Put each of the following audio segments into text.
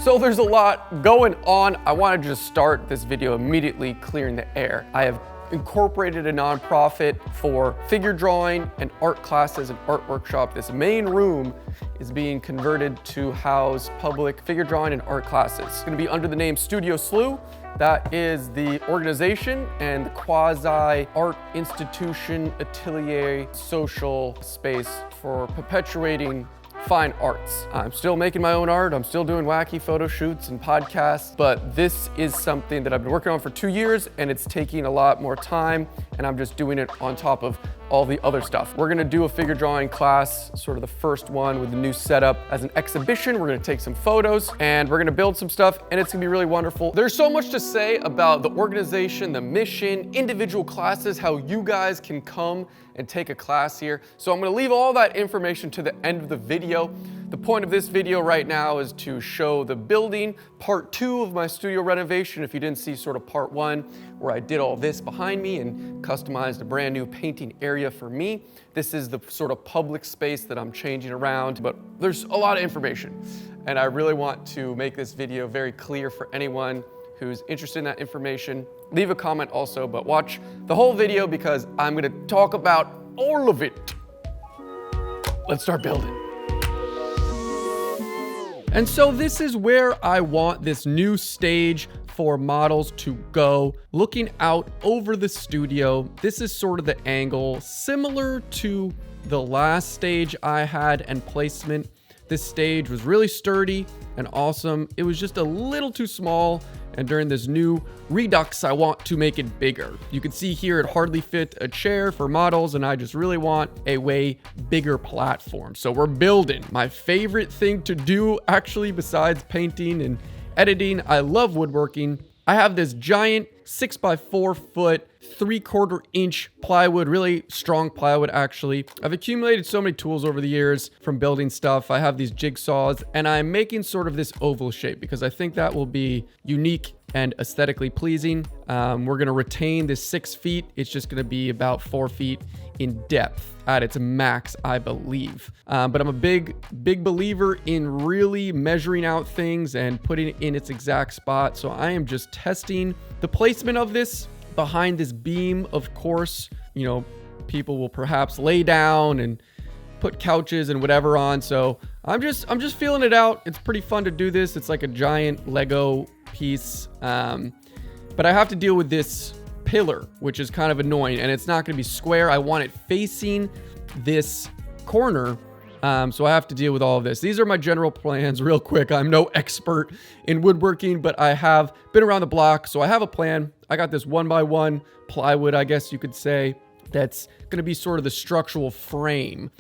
So there's a lot going on. I want to just start this video immediately clearing the air. I have incorporated a nonprofit for figure drawing and art classes and art workshop. This main room is being converted to house public figure drawing and art classes. It's going to be under the name SLEW. That is the organization and the quasi-art institution, atelier, social space for perpetuating fine arts. I'm still making my own art. I'm still doing wacky photo shoots and podcasts, but this is something that I've been working on for 2 years and it's taking a lot more time, and I'm just doing it on top of all the other stuff. We're gonna do a figure drawing class, sort of the first one with the new setup as an exhibition. We're gonna take some photos and we're gonna build some stuff, and it's gonna be really wonderful. There's so much to say about the organization, the mission, individual classes, how you guys can come and take a class here. So I'm gonna leave all that information to the end of the video. The point of this video right now is to show the building, part 2 of my studio renovation. If you didn't see sort of part 1, where I did all this behind me and customized a brand new painting area for me. This is the sort of public space that I'm changing around, but there's a lot of information. And I really want to make this video very clear for anyone who's interested in that information. Leave a comment also, but watch the whole video because I'm gonna talk about all of it. Let's start building. And so this is where I want this new stage for models to go. Looking out over the studio, this is sort of the angle similar to the last stage I had and placement. This stage was really sturdy and awesome. It was just a little too small, and during this new redux, I want to make it bigger. You can see here it hardly fit a chair for models, and I just really want a way bigger platform. So we're building. My favorite thing to do, actually, besides painting and editing, I love woodworking. I have this giant 6x4 foot, 3/4 inch plywood, really strong plywood actually. I've accumulated so many tools over the years from building stuff. I have these jigsaws, and I'm making sort of this oval shape because I think that will be unique and aesthetically pleasing. We're gonna retain this 6 feet. It's just gonna be about 4 feet in depth at its max, I believe. But I'm a big believer in really measuring out things and putting it in its exact spot. So I am just testing the placement of this behind this beam. Of course, you know, people will perhaps lay down and put couches and whatever on. So I'm just feeling it out. It's pretty fun to do this. It's like a giant Lego piece. But I have to deal with this pillar, which is kind of annoying, and it's not going to be square. I want it facing this corner. So I have to deal with all of this. These are my general plans real quick. I'm no expert in woodworking, but I have been around the block, so I have a plan. I got this 1x1 plywood, I guess you could say, that's going to be sort of the structural frame.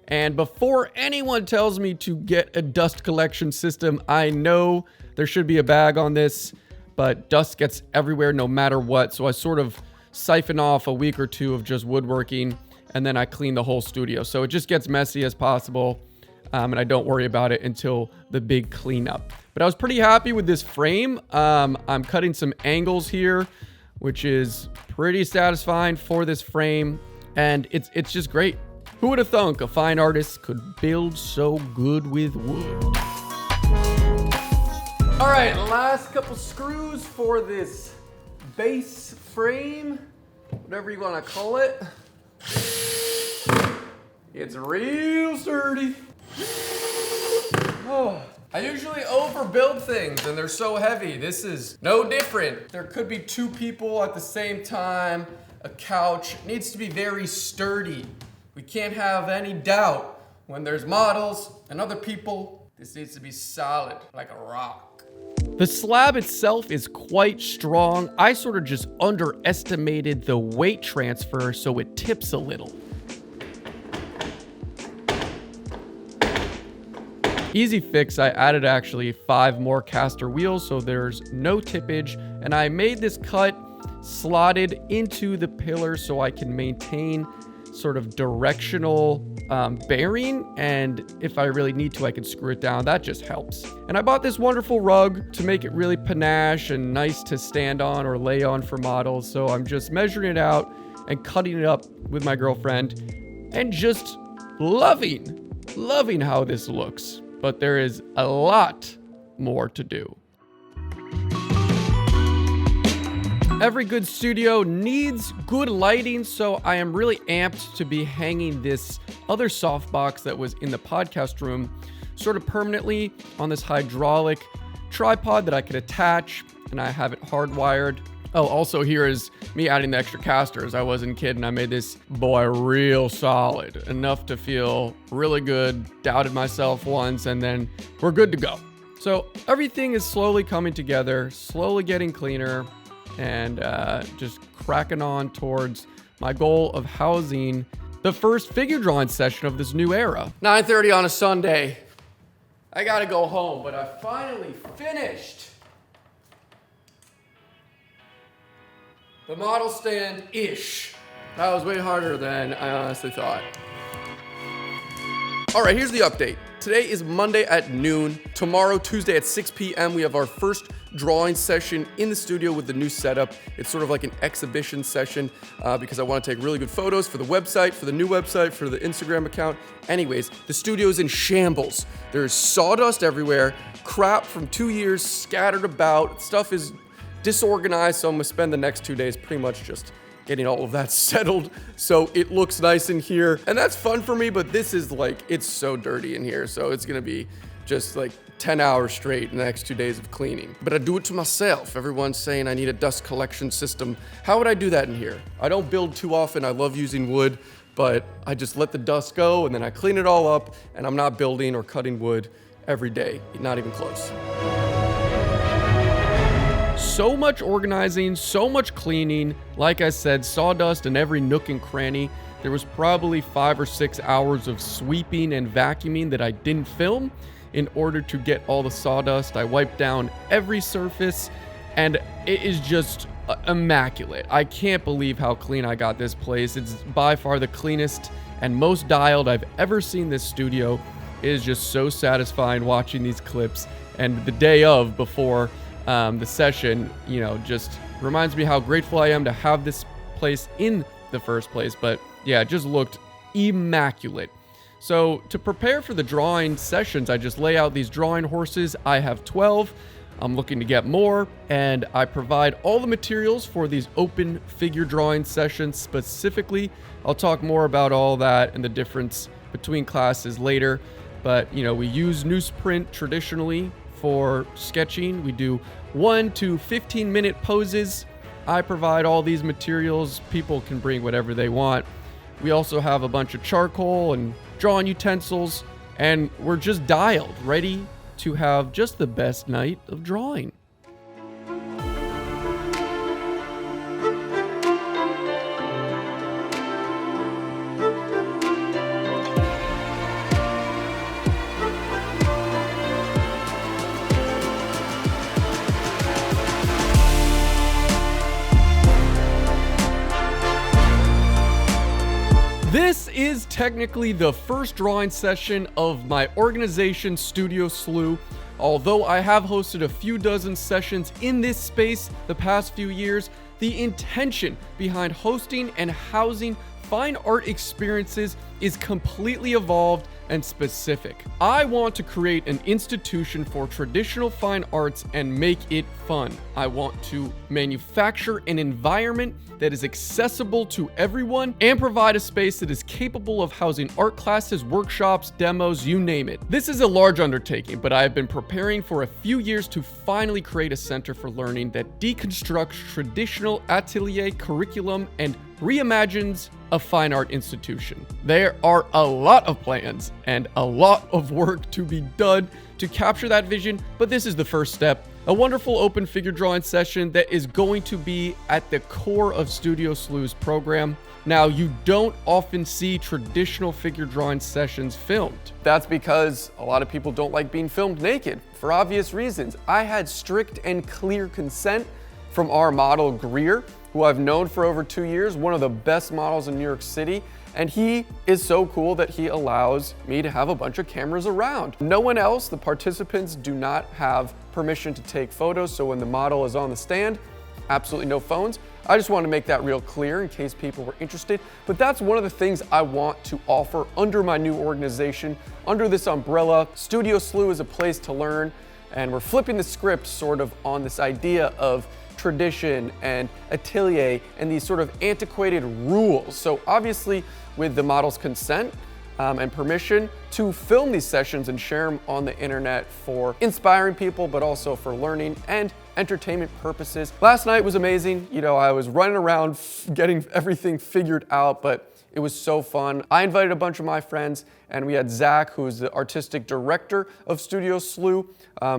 And before anyone tells me to get a dust collection system, I know there should be a bag on this, but dust gets everywhere no matter what. So I sort of siphon off a week or 2 of just woodworking, and then I clean the whole studio. So it just gets messy as possible, and I don't worry about it until the big cleanup. But I was pretty happy with this frame. I'm cutting some angles here, which is pretty satisfying for this frame, and it's just great. Who would have thunk a fine artist could build so good with wood? All right, last couple screws for this base frame, whatever you want to call it. It's real sturdy. Oh, I usually overbuild things and they're so heavy. This is no different. There could be 2 people at the same time. A couch needs to be very sturdy. We can't have any doubt when there's models and other people. This needs to be solid, like a rock. The slab itself is quite strong. I sort of just underestimated the weight transfer, so it tips a little. Easy fix, I added actually 5 more caster wheels, so there's no tippage. And I made this cut slotted into the pillar so I can maintain sort of directional bearing, and if I really need to, I can screw it down. That just helps. And I bought this wonderful rug to make it really panache and nice to stand on or lay on for models. So I'm just measuring it out and cutting it up with my girlfriend and just loving how this looks. But there is a lot more to do. Every good studio needs good lighting, so I am really amped to be hanging this other softbox that was in the podcast room sort of permanently on this hydraulic tripod that I could attach, and I have it hardwired. Oh, also here is me adding the extra casters. I wasn't kidding. I made this boy real solid, enough to feel really good. Doubted myself once, and then we're good to go. So everything is slowly coming together, slowly getting cleaner, and just cracking on towards my goal of housing the first figure drawing session of this new era. 9:30 on a Sunday. I gotta go home, but I finally finished the model stand-ish. That was way harder than I honestly thought. All right, here's the update. Today is Monday at noon. Tomorrow, Tuesday at 6 p.m., we have our first drawing session in the studio with the new setup. It's sort of like an exhibition session because I want to take really good photos for the website, for the new website, for the Instagram account. Anyways, the studio's in shambles. There's sawdust everywhere, crap from 2 years scattered about. Stuff is disorganized, so I'm gonna spend the next 2 days pretty much just getting all of that settled so it looks nice in here. And that's fun for me, but this is like, it's so dirty in here, so it's gonna be just like 10 hours straight in the next 2 days of cleaning. But I do it to myself. Everyone's saying I need a dust collection system. How would I do that in here? I don't build too often. I love using wood, but I just let the dust go and then I clean it all up, and I'm not building or cutting wood every day, not even close. So much organizing, so much cleaning. Like I said, sawdust in every nook and cranny. There was probably 5 or 6 hours of sweeping and vacuuming that I didn't film in order to get all the sawdust. I wiped down every surface, and it is just immaculate. I can't believe how clean I got this place. It's by far the cleanest and most dialed I've ever seen this studio. It is just so satisfying watching these clips, and the day of, before the session, you know, just reminds me how grateful I am to have this place in the first place. But yeah, it just looked immaculate. So to prepare for the drawing sessions, I just lay out these drawing horses. I have 12. I'm looking to get more, and I provide all the materials for these open figure drawing sessions specifically. I'll talk more about all that and the difference between classes later. But, you know, we use newsprint traditionally for sketching. We do 1 to 15-minute poses. I provide all these materials. People can bring whatever they want. We also have a bunch of charcoal and drawing utensils, and we're just dialed, ready to have just the best night of drawing. This is technically the first drawing session of my organization, Studio SLEW. Although I have hosted a few dozen sessions in this space the past few years, the intention behind hosting and housing fine art experiences is completely evolved and specific. I want to create an institution for traditional fine arts and make it fun. I want to manufacture an environment that is accessible to everyone and provide a space that is capable of housing art classes, workshops, demos, you name it. This is a large undertaking, but I have been preparing for a few years to finally create a center for learning that deconstructs traditional atelier curriculum and reimagines a fine art institution. There are a lot of plans and a lot of work to be done to capture that vision, but this is the first step. A wonderful open figure drawing session that is going to be at the core of Studio SLEW's program. Now, you don't often see traditional figure drawing sessions filmed. That's because a lot of people don't like being filmed naked, for obvious reasons. I had strict and clear consent from our model, Greer, who I've known for over 2 years, one of the best models in New York City. And he is so cool that he allows me to have a bunch of cameras around. No one else, the participants, do not have permission to take photos. So when the model is on the stand, absolutely no phones. I just want to make that real clear in case people were interested. But that's one of the things I want to offer under my new organization, under this umbrella. Studio SLEW is a place to learn and we're flipping the script sort of on this idea of tradition and atelier and these sort of antiquated rules. So obviously with the model's consent and permission to film these sessions and share them on the internet for inspiring people, but also for learning and entertainment purposes. Last night was amazing. You know, I was running around getting everything figured out, but it was so fun. I invited a bunch of my friends, and we had Zach, who's the artistic director of Studio SLEW,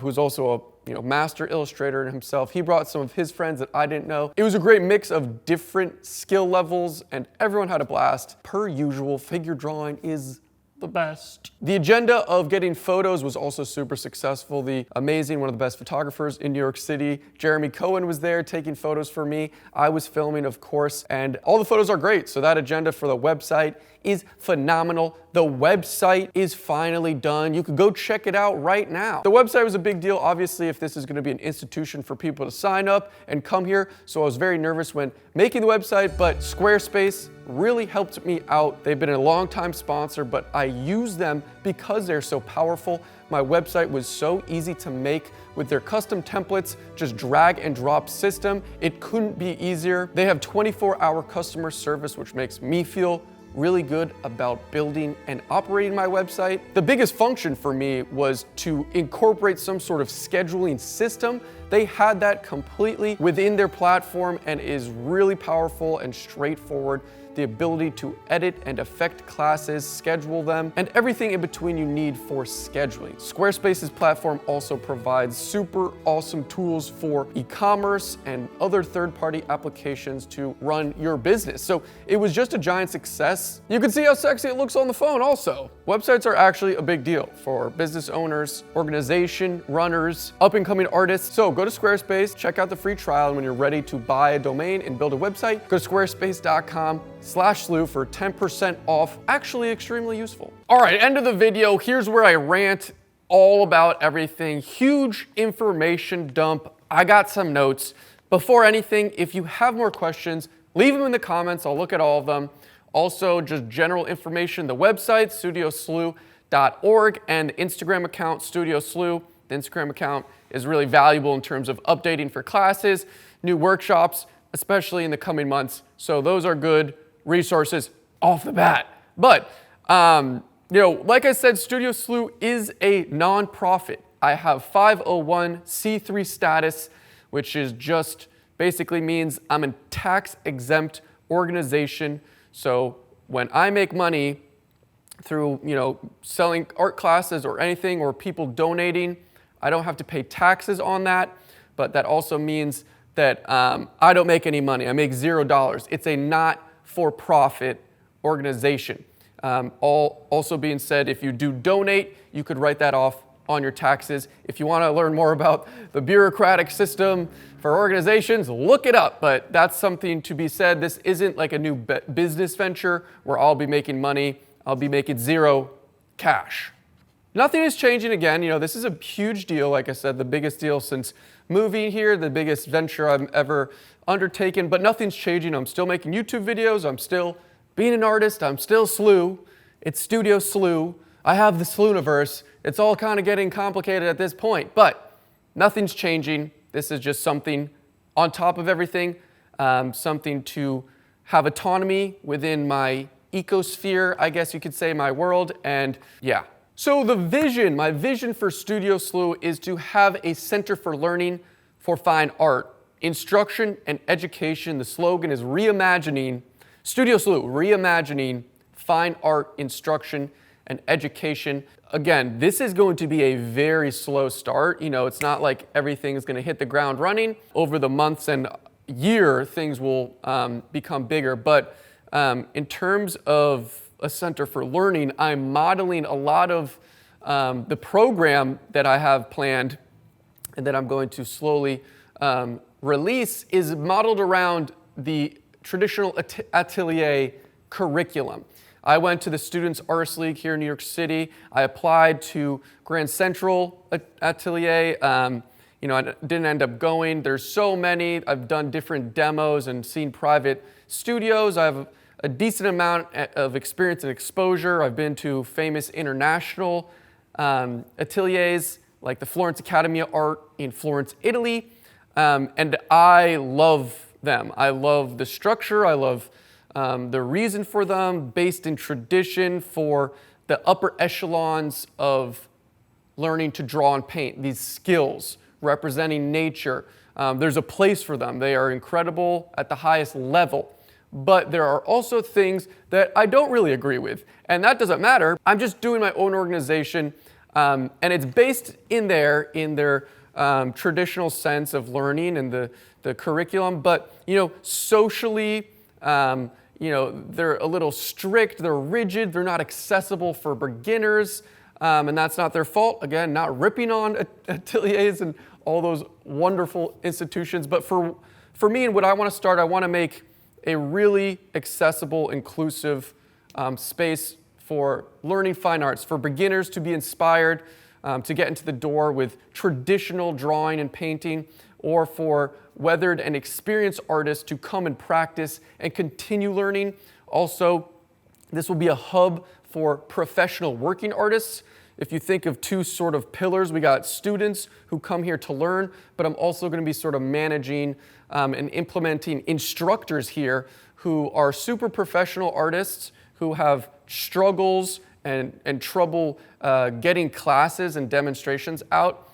who's also a master illustrator himself. He brought some of his friends that I didn't know. It was a great mix of different skill levels, and everyone had a blast. Per usual, figure drawing is the best. The agenda of getting photos was also super successful. The amazing, one of the best photographers in New York City, Jeremy Cohen, was there taking photos for me. I was filming, of course, and all the photos are great. So that agenda for the website is phenomenal. The website is finally done. You can go check it out right now. The website was a big deal, obviously, if this is going to be an institution for people to sign up and come here. So I was very nervous when making the website, but Squarespace really helped me out. They've been a long-time sponsor, but I use them because they're so powerful. My website was so easy to make with their custom templates, just drag and drop system. It couldn't be easier. They have 24-hour customer service, which makes me feel really good about building and operating my website. The biggest function for me was to incorporate some sort of scheduling system. They had that completely within their platform and is really powerful and straightforward. The ability to edit and affect classes, schedule them, and everything in between you need for scheduling. Squarespace's platform also provides super awesome tools for e-commerce and other third-party applications to run your business. So it was just a giant success. You can see how sexy it looks on the phone also. Websites are actually a big deal for business owners, organization runners, up-and-coming artists. So go to Squarespace, check out the free trial, and when you're ready to buy a domain and build a website, go to squarespace.com/SLEW for 10% off. Actually extremely useful. All right, end of the video. Here's where I rant all about everything. Huge information dump. I got some notes. Before anything, if you have more questions, leave them in the comments. I'll look at all of them. Also, just general information, the website, studioslew.org, and the Instagram account, Studio SLEW. The Instagram account is really valuable in terms of updating for classes, new workshops, especially in the coming months. So those are good resources off the bat. But, like I said, Studio SLEW is a nonprofit. I have 501c3 status, which is just basically means I'm a tax-exempt organization. So when I make money through, selling art classes or anything, or people donating, I don't have to pay taxes on that. But that also means that I don't make any money. I make $0. It's a not-for-profit organization. Also being said, if you do donate, you could write that off on your taxes. If you want to learn more about the bureaucratic system for organizations, look it up. But that's something to be said. This isn't like a new business venture where I'll be making money. I'll be making zero cash. Nothing is changing again. This is a huge deal. Like I said, the biggest deal since moving here, the biggest venture I've ever undertaken, but nothing's changing. I'm still making YouTube videos. I'm still being an artist. I'm still SLEW. It's Studio SLEW. I have the SLEWniverse. It's all kind of getting complicated at this point, but nothing's changing. This is just something on top of everything, something to have autonomy within my ecosphere, I guess you could say, my world, and yeah. So my vision for Studio SLEW is to have a center for learning for fine art, instruction, and education. The slogan is reimagining, Studio SLEW, reimagining fine art, instruction, and education. Again, this is going to be a very slow start. It's not like everything is going to hit the ground running. Over the months and year, things will become bigger. But in terms of a center for learning, I'm modeling a lot of the program that I have planned and that I'm going to slowly release is modeled around the traditional atelier curriculum. I went to the Students Arts League here in New York City. I applied to Grand Central Atelier. I didn't end up going. There's so many. I've done different demos and seen private studios. I have a decent amount of experience and exposure. I've been to famous international ateliers, like the Florence Academy of Art in Florence, Italy. And I love them. I love the structure. I love the reason for them, based in tradition for the upper echelons of learning to draw and paint, these skills representing nature. There's a place for them. They are incredible at the highest level. But there are also things that I don't really agree with. And that doesn't matter. I'm just doing my own organization. And it's based in their traditional sense of learning and the curriculum. But, socially, they're a little strict, they're rigid, they're not accessible for beginners. And that's not their fault. Again, not ripping on ateliers and all those wonderful institutions. But for me and what I want to start, I want to make a really accessible, inclusive space for learning fine arts, for beginners to be inspired to get into the door with traditional drawing and painting, or for weathered and experienced artists to come and practice and continue learning. Also, this will be a hub for professional working artists. If you think of two sort of pillars, we got students who come here to learn, but I'm also going to be sort of managing and implementing instructors here who are super professional artists who have struggles and trouble getting classes and demonstrations out.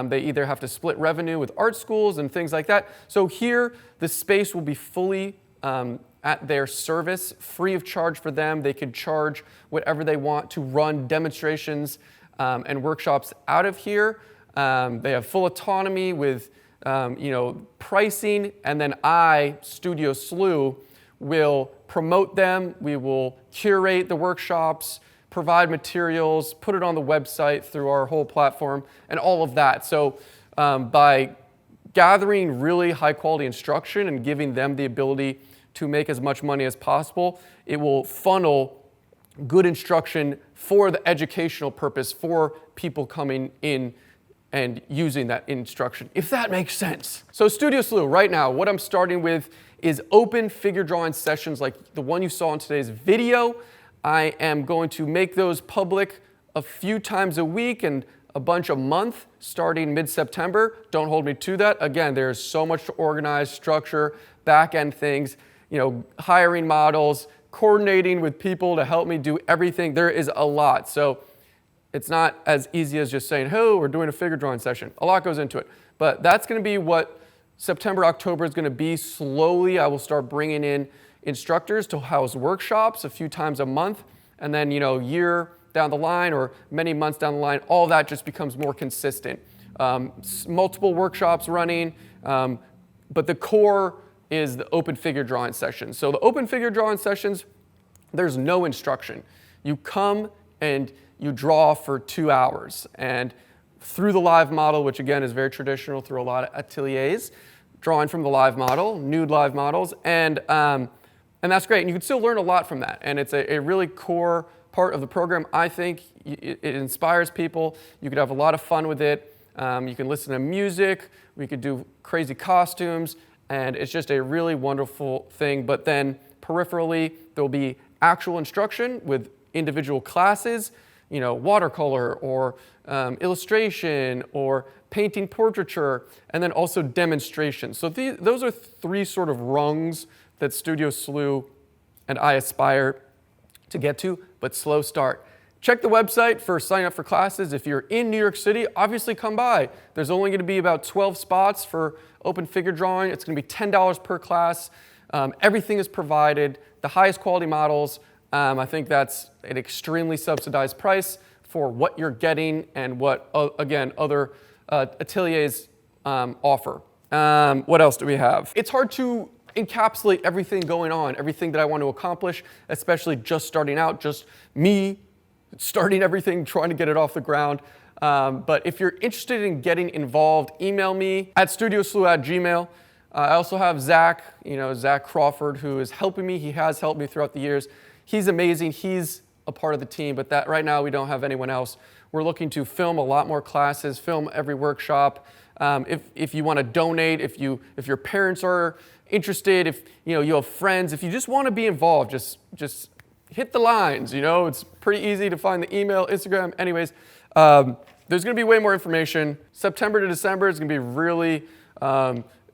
They either have to split revenue with art schools and things like that. So here, the space will be fully at their service, free of charge for them. They can charge whatever they want to run demonstrations and workshops out of here. They have full autonomy with pricing, and then Studio SLEW, will promote them. We will curate the workshops, provide materials, put it on the website through our whole platform, and all of that. So by gathering really high quality instruction and giving them the ability to make as much money as possible, it will funnel good instruction for the educational purpose for people coming in and using that instruction, if that makes sense. So Studio SLEW, right now, what I'm starting with is open figure drawing sessions like the one you saw in today's video. I am going to make those public a few times a week and a bunch a month starting mid-September. Don't hold me to that. Again, there's so much to organize, structure, back-end things, hiring models, coordinating with people to help me do everything. There is a lot. So it's not as easy as just saying, oh, we're doing a figure drawing session. A lot goes into it. But that's going to be what September, October is going to be. Slowly, I will start bringing in instructors to house workshops a few times a month. And then, year down the line or many months down the line, all that just becomes more consistent. Multiple workshops running, but the core is the open figure drawing sessions. So the open figure drawing sessions, there's no instruction. You come and you draw for 2 hours. And through the live model, which again is very traditional through a lot of ateliers, drawing from the live model, nude live models, and that's great. And you can still learn a lot from that. And it's a really core part of the program. I think it inspires people. You could have a lot of fun with it. You can listen to music. We could do crazy costumes. And it's just a really wonderful thing. But then peripherally, there'll be actual instruction with individual classes, watercolor or illustration or painting portraiture, and then also demonstrations. So those are three sort of rungs that Studio SLEW and I aspire to get to, but slow start. Check the website for sign up for classes. If you're in New York City, obviously come by. There's only going to be about 12 spots for open figure drawing. It's going to be $10 per class. Everything is provided, the highest quality models. I think that's an extremely subsidized price for what you're getting and what, again, other ateliers offer. What else do we have? It's hard to encapsulate everything going on, everything that I want to accomplish, especially just starting out, just me starting everything, trying to get it off the ground. But if you're interested in getting involved, email me at studioslew@gmail.com. I also have Zach, Zach Crawford, who is helping me. He has helped me throughout the years. He's amazing. He's a part of the team, but that right now we don't have anyone else. We're looking to film a lot more classes, film every workshop. If you want to donate, if your parents are interested, if you have friends, if you just want to be involved, just hit the lines. It's pretty easy to find the email, Instagram. Anyways, there's going to be way more information. September to December is going to be really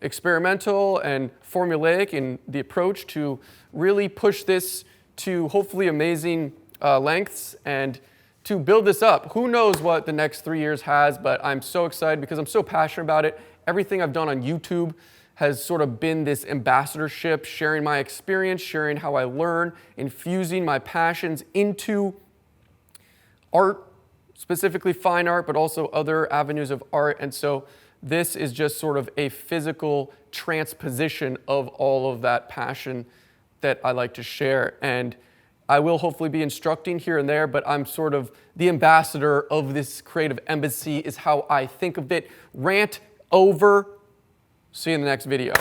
experimental and formulaic in the approach to really push this to hopefully amazing lengths and to build this up. Who knows what the next 3 years has, but I'm so excited because I'm so passionate about it. Everything I've done on YouTube has sort of been this ambassadorship, sharing my experience, sharing how I learn, infusing my passions into art, specifically fine art, but also other avenues of art. And so this is just sort of a physical transposition of all of that passion that I like to share. And I will hopefully be instructing here and there, but I'm sort of the ambassador of this creative embassy is how I think of it. Rant over. See you in the next video.